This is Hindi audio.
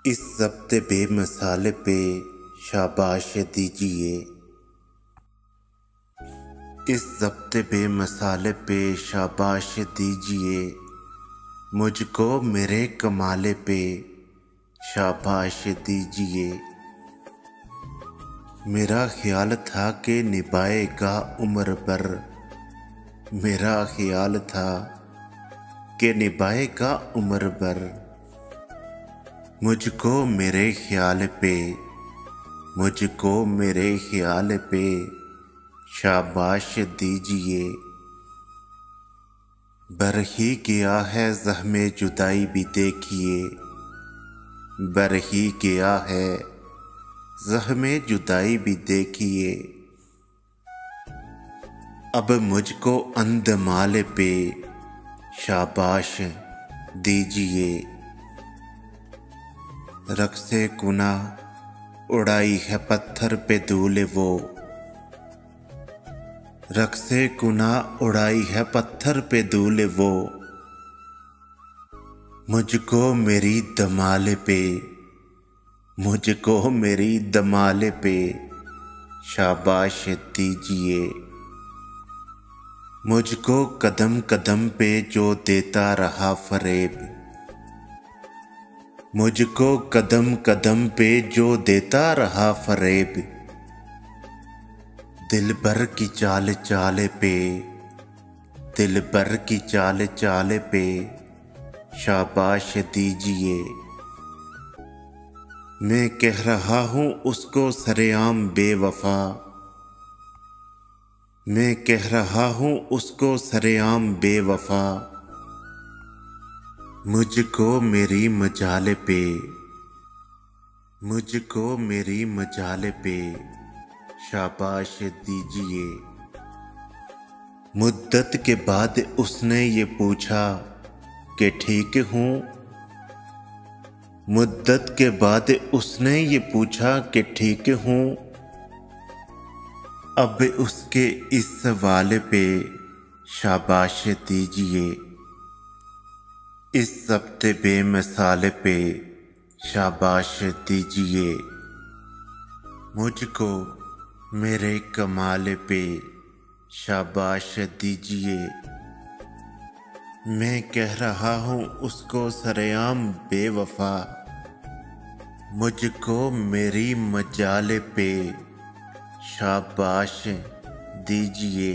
इस ज़ब्ते बेमसाले पे शाबाश दीजिए। इस ज़ब्ते बेमसाले पे शाबाश दीजिए। मुझको मेरे कमाले पे शाबाश दीजिए। मेरा ख्याल था कि निभाएगा उम्र भर। मेरा ख्याल था कि निभाएगा उम्र भर। मुझको मेरे ख्याल पे, मुझको मेरे ख्याल पे शाबाश दीजिए। बर ही गया है ज़हमे जुदाई भी देखिए। बर ही गया है ज़हमे जुदाई भी देखिए। अब मुझको अंदमाल पे शाबाश दीजिए। रक्से कुना उड़ाई है पत्थर पे धूल वो। रक्से कुना उड़ाई है पत्थर पे धूल वो। मुझको मेरी दमाल पे, मुझको मेरी दमाल पे शाबाश दीजिए। मुझको कदम कदम पे जो देता रहा फरेब। मुझको कदम कदम पे जो देता रहा फरेब। दिल भर की चाल चाल पे, दिल भर की चाल चाल पे शाबाश दीजिए। मैं कह रहा हूँ उसको सरेआम बेवफा। मैं कह रहा हूँ उसको सरेआम बेवफा। मुझको मेरी मजाल पे, मुझको मेरी मजाल पे शाबाश दीजिए। मुद्दत के बाद उसने ये पूछा कि ठीक हूँ। मुद्दत के बाद उसने ये पूछा कि ठीक हूँ। अब उसके इस सवाल पे शाबाश दीजिए। इस ज़ब्ते बेमिसाल पे शाबाश दीजिए। मुझको मेरे कमाल पे शाबाश दीजिए। मैं कह रहा हूँ उसको सरेआम बेवफा। मुझको मेरी मजाल पे शाबाश दीजिए।